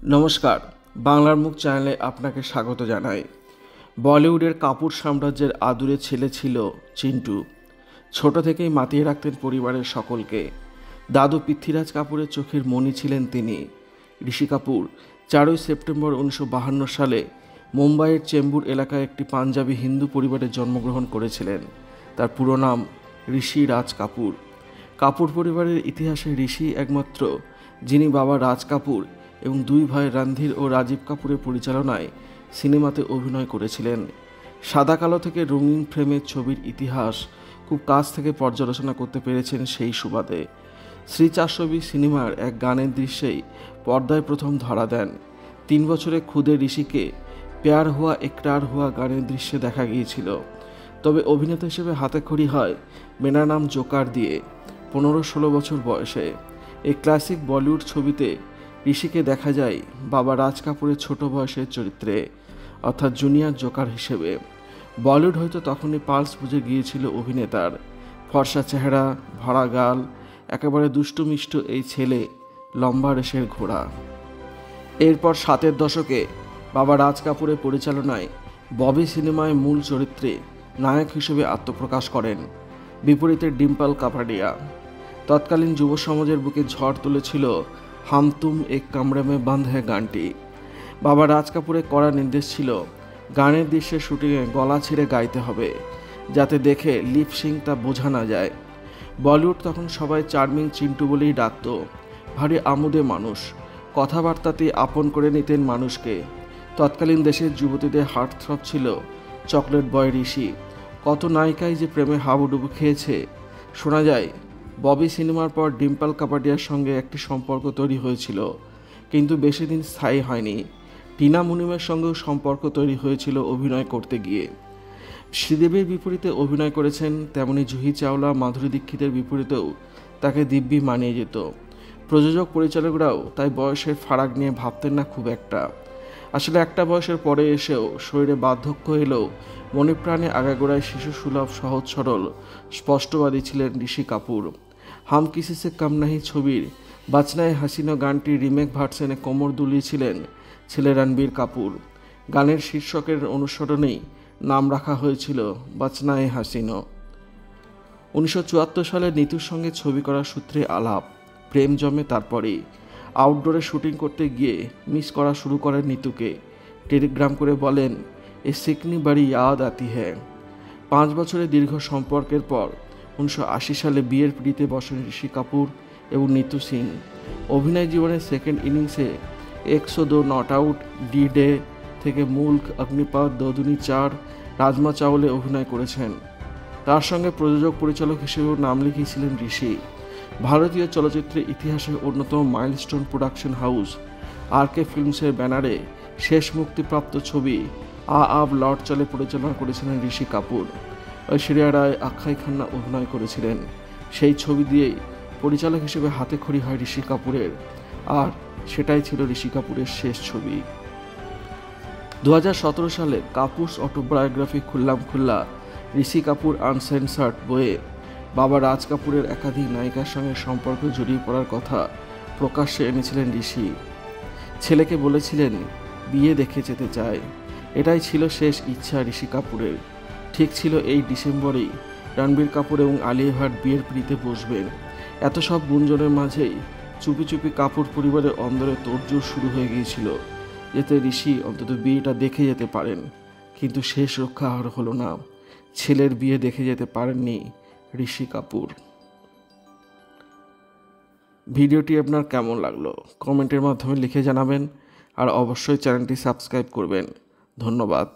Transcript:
নমস্কার, বাংলার মুখ চ্যানেলে আপনাকে স্বাগত জানাই। বলিউডের কাপুর সাম্রাজ্যের আদুরে ছেলে ছিল চিন্টু। ছোট থেকেই মাতিয়ে রাখতেন পরিবারের সকলকে। দাদু পৃথ্বীরাজ কাপুরের চোখের মণি ছিলেন তিনি। ঋষি কাপুর 4ই সেপ্টেম্বর 1952 সালে মুম্বাইয়ের চেম্বুর এলাকায় একটি পাঞ্জাবি হিন্দু পরিবারে জন্মগ্রহণ করেছিলেন। তার পুরো নাম ঋষি রাজ কাপুর। কাপুর পরিবারের ইতিহাসে ঋষি একমাত্র যিনি বাবা রাজ কাপুর এবং দুই ভাই রণধীর ও রাজীব কাপুরের পরিচালনায় সিনেমাতে অভিনয় করেছিলেন। সাদা কালো থেকে রঙিন ফ্রেমের ছবির ইতিহাস খুব কাছ থেকে পর্যালোচনা করতে পেরেছেন সেই সুবাদে। শ্রী 420 সিনেমার এক গানের দৃশ্যেই পর্দায় প্রথম ধরা দেন। 3 বছরে খুদে ঋষিকে প্যার হুয়া একরার হুয়া গানের দৃশ্যে দেখা গিয়েছিল। তবে অভিনেতা হিসেবে হাতেখড়ি হয় মেনা নাম জোকার দিয়ে 15-16 বছর বয়সে। এই ক্লাসিক বলিউড ছবিতে ঋষিকে দেখা যায় বাবা রাজ কাপুরের ছোট বয়সের চরিত্রে, অর্থাৎ জুনিয়র জোকার হিসেবে। বলিউড হয়তো তখনই পালস বুঝে গিয়েছিল অভিনেতার। ফর্সা চেহারা, ভরা গাল, একেবারে দুষ্টুমিষ্ট এই ছেলে লম্বা রেশের ঘোড়া। এরপর 7-এর দশকে বাবা রাজ কাপুরের পরিচালনায় ববি সিনেমায় মূল চরিত্রে নায়ক হিসেবে আত্মপ্রকাশ করেন। বিপরীতে ডিম্পল কাপাডিয়া। তৎকালীন যুব সমাজের বুকে ঝড় তুলেছিল হাম তুম এক কামরে মে বন্ধ হ্যায় গানটি। বাবা রাজ কাপুরের কড়া নির্দেশ ছিল গানের দৃশ্যে শুটিংয়ে গলা ছিঁড়ে গাইতে হবে, যাতে দেখে লিপসিং তা বোঝা না যায়। বলিউড তখন সবাই চার্মিং চিন্টু বলেই ডাকত। ভারী আমোদে মানুষ, কথাবার্তাতে আপন করে নিতেন মানুষকে। তৎকালীন দেশের যুবতীদের হার্টথ্রব ছিল চকলেট বয় ঋষি। কত নায়িকাই যে প্রেমে হাবুডুবু খেয়েছে। শোনা যায় ববি সিনেমার পর ডিম্পল কাপাডিয়ার সঙ্গে একটি সম্পর্ক তৈরি হয়েছিল, কিন্তু বেশি দিন স্থায়ী হয়নি। টিনা মুনিমের সঙ্গেও সম্পর্ক তৈরি হয়েছিল অভিনয় করতে গিয়ে। শ্রীদেবীর বিপরীতে অভিনয় করেছেন, তেমনি জুহি চাওলা, মাধুরী দীক্ষিতের বিপরীতেও তাকে দিব্যি মানিয়ে যেত। প্রযোজক পরিচালকরাও তাই বয়সের ফারাক নিয়ে ভাবতেন না খুব একটা। আসলে একটা বয়সের পরে এসেও শরীরে বার্ধক্য এলেও মনে প্রাণে আগাগোড়ায় শিশু সুলভ, সহজ সরল, স্পষ্টবাদী ছিলেন ঋষি কাপুর। হাম কিসি সে কম নাহি ছবির বাচনায়ে হাসিনো গানটির রিমেক ভার্সনে কোমর দুলিয়েছিলেন ছেলে রণবীর কাপুর। গানের শীর্ষকের অনুসরণেই নাম রাখা হয়েছিল বাচনায়ে হাসিনো। 1974 সালে নিতুর সঙ্গে ছবি করার সূত্রে আলাপ, প্রেম জমে। তারপরেই আউটডোরে শুটিং করতে গিয়ে মিস করা শুরু করেন নিতুকে। টেলিগ্রাম করে বলেন, এ সিকনি বাড়ি ইয়াদ আতি হ্যায়। 5 বছরের দীর্ঘ সম্পর্কের পর 1980 সালে বিয়ের পিঁড়িতে বসেন ঋষি কাপুর এবং নিতু সিং। অভিনয় জীবনের সেকেন্ড ইনিংসে 102 নট আউট, ডি ডে থেকে মুল্ক, অগ্নিপথ, দোদুনি 4, রাজমা চাওলে অভিনয় করেছেন। তার সঙ্গে প্রযোজক পরিচালক হিসেবেও নাম লিখিয়েছিলেন ঋষি। ভারতীয় চলচ্চিত্রের ইতিহাসে অন্যতম মাইলস্টোন প্রোডাকশন হাউস RK ফিল্মসের ব্যানারে শেষ মুক্তিপ্রাপ্ত ছবি আব লট চলে পরিচালনা করেছিলেন ঋষি কাপুর। ঐশ্বরিয়া রায়, অক্ষয় খান্না অভিনয় করেছিলেন। সেই ছবি দিয়েই পরিচালক হিসেবে হাতেখড়ি হয় ঋষি কাপুরের, আর সেটাই ছিল ঋষি কাপুরের শেষ ছবি। 2017 সালে কাপুরস অটোবায়োগ্রাফি খুল্লাম খুল্লা ঋষি কাপুর আনসেন্সার্ড বইয়ে বাবা রাজ কাপুরের একাধিক নায়িকার সঙ্গে সম্পর্ক জড়িয়ে পড়ার কথা প্রকাশ্যে এনেছিলেন ঋষি। ছেলেকে বলেছিলেন বিয়ে দেখে যেতে চায়। এটাই ছিল শেষ ইচ্ছা ঋষি কাপুরের। ঠিক ছিল এই ডিসেম্বরেই রণবীর কাপুর এবং আলিয়া ভাট বিয়ের পিঁড়িতে বসবেন। এত সব গুঞ্জনের মাঝেই চুপি চুপি কাপুর পরিবারের অন্দরে তোড়জোড় শুরু হয়ে গিয়েছিল, যাতে ঋষি অন্তত বিয়েটা দেখে যেতে পারেন। কিন্তু শেষ রক্ষা আর হলো না। ছেলের বিয়ে দেখে যেতে পারেননি ঋষি কাপুর। ভিডিওটি আপনার কেমন লাগলো কমেন্টের মাধ্যমে লিখে জানাবেন, আর অবশ্যই চ্যানেলটি সাবস্ক্রাইব করবেন। ধন্যবাদ।